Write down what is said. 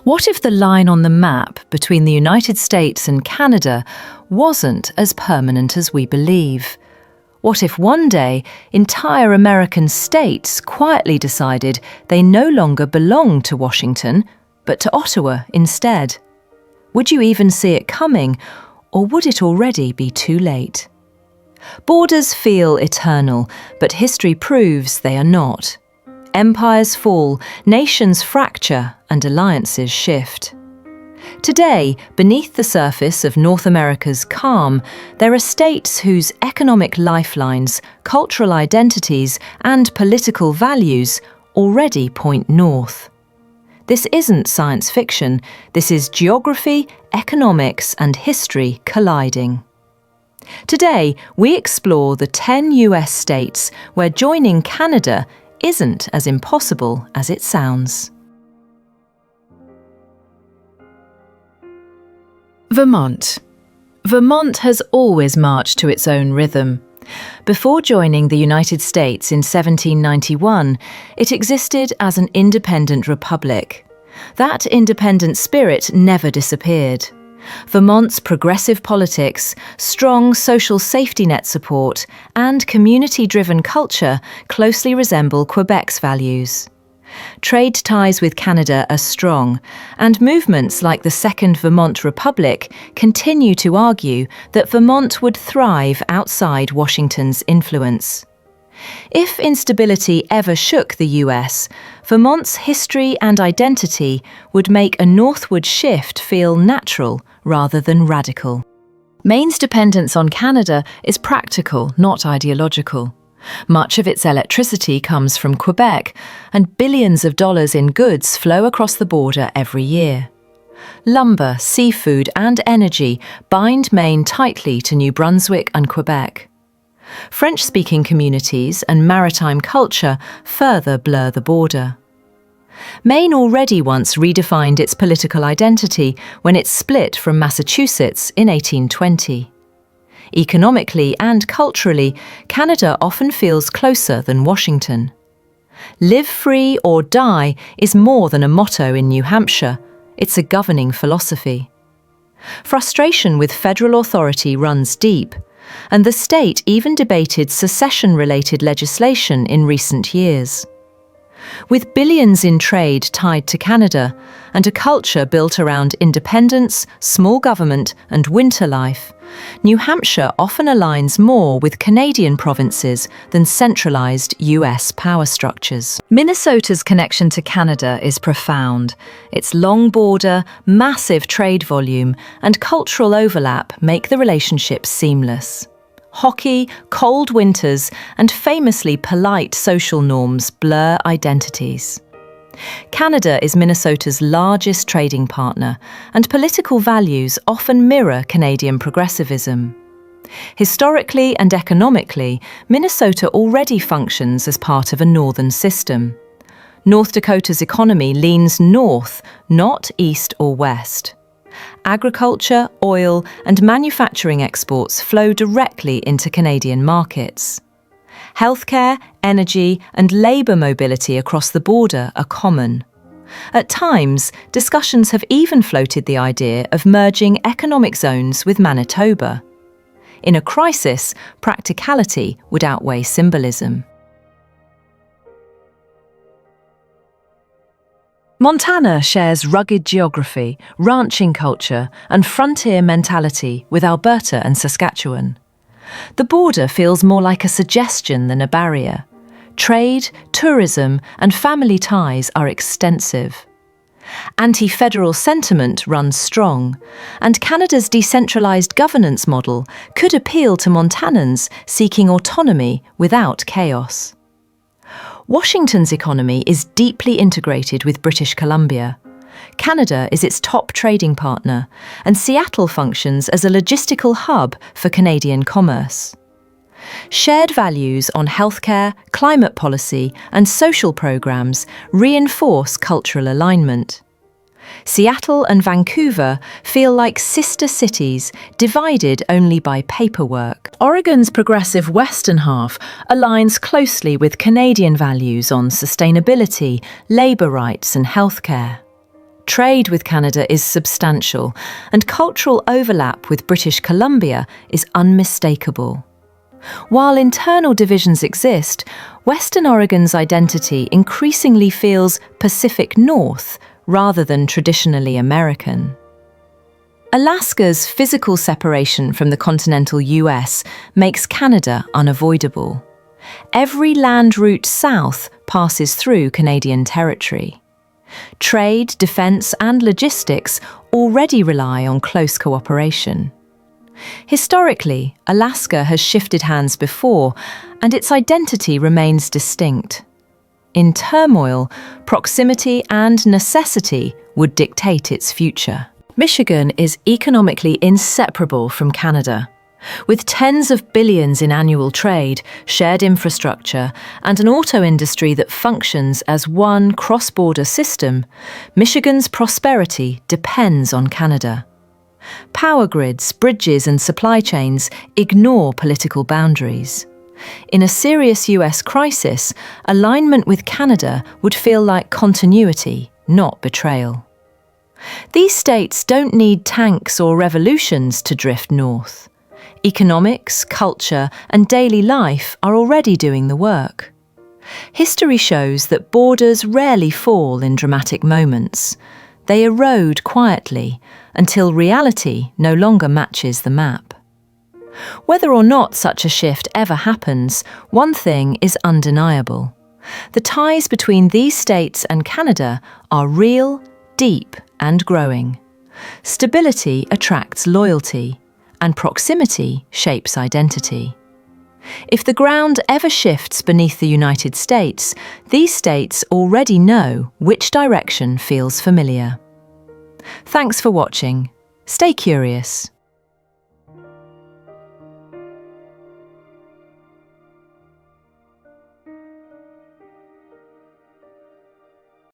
What if the line on the map between the United States and Canada wasn't as permanent as we believe? What if one day entire American states quietly decided they no longer belong to Washington, but to Ottawa instead? Would you even see it coming, or would it already be too late? Borders feel eternal, but history proves they are not. Empires fall, nations fracture, and alliances shift. Today, beneath the surface of North America's calm, there are states whose economic lifelines, cultural identities, and political values already point north. This isn't science fiction, this is geography, economics, and history colliding. Today, we explore the 10 US states where joining Canada isn't as impossible as it sounds. Vermont. Vermont has always marched to its own rhythm. Before joining the United States in 1791, it existed as an independent republic. That independent spirit never disappeared. Vermont's progressive politics, strong social safety net support, and community-driven culture closely resemble Quebec's values. Trade ties with Canada are strong, and movements like the Second Vermont Republic continue to argue that Vermont would thrive outside Washington's influence. If instability ever shook the US, Vermont's history and identity would make a northward shift feel natural rather than radical. Maine's dependence on Canada is practical, not ideological. Much of its electricity comes from Quebec, and billions of dollars in goods flow across the border every year. Lumber, seafood, and energy bind Maine tightly to New Brunswick and Quebec. French-speaking communities and maritime culture further blur the border. Maine already once redefined its political identity when it split from Massachusetts in 1820. Economically and culturally, Canada often feels closer than Washington. Live free or die is more than a motto in New Hampshire, it's a governing philosophy. Frustration with federal authority runs deep, and the state even debated secession-related legislation in recent years. With billions in trade tied to Canada and a culture built around independence, small government, and winter life, New Hampshire often aligns more with Canadian provinces than centralized US power structures. Minnesota's connection to Canada is profound. Its long border, massive trade volume, and cultural overlap make the relationship seamless. Hockey, cold winters, and famously polite social norms blur identities. Canada is Minnesota's largest trading partner, and political values often mirror Canadian progressivism. Historically and economically, Minnesota already functions as part of a northern system. North Dakota's economy leans north, not east or west. Agriculture, oil, and manufacturing exports flow directly into Canadian markets. Healthcare, energy, and labour mobility across the border are common. At times, discussions have even floated the idea of merging economic zones with Manitoba. In a crisis, practicality would outweigh symbolism. Montana shares rugged geography, ranching culture, and frontier mentality with Alberta and Saskatchewan. The border feels more like a suggestion than a barrier. Trade, tourism, and family ties are extensive. Anti-federal sentiment runs strong, and Canada's decentralized governance model could appeal to Montanans seeking autonomy without chaos. Washington's economy is deeply integrated with British Columbia. Canada is its top trading partner, and Seattle functions as a logistical hub for Canadian commerce. Shared values on healthcare, climate policy, and social programs reinforce cultural alignment. Seattle and Vancouver feel like sister cities, divided only by paperwork. Oregon's progressive western half aligns closely with Canadian values on sustainability, labour rights, and healthcare. Trade with Canada is substantial, and cultural overlap with British Columbia is unmistakable. While internal divisions exist, Western Oregon's identity increasingly feels Pacific North rather than traditionally American. Alaska's physical separation from the continental US makes Canada unavoidable. Every land route south passes through Canadian territory. Trade, defence and logistics already rely on close cooperation. Historically, Alaska has shifted hands before, and its identity remains distinct. In turmoil, proximity and necessity would dictate its future. Michigan is economically inseparable from Canada. With tens of billions in annual trade, shared infrastructure, and an auto industry that functions as one cross-border system, Michigan's prosperity depends on Canada. Power grids, bridges, and supply chains ignore political boundaries. In a serious US crisis, alignment with Canada would feel like continuity, not betrayal. These states don't need tanks or revolutions to drift north. Economics, culture, and daily life are already doing the work. History shows that borders rarely fall in dramatic moments. They erode quietly until reality no longer matches the map. Whether or not such a shift ever happens, one thing is undeniable. The ties between these states and Canada are real, deep, and growing. Stability attracts loyalty, and proximity shapes identity. If the ground ever shifts beneath the United States, these states already know which direction feels familiar. Thanks for watching. Stay curious.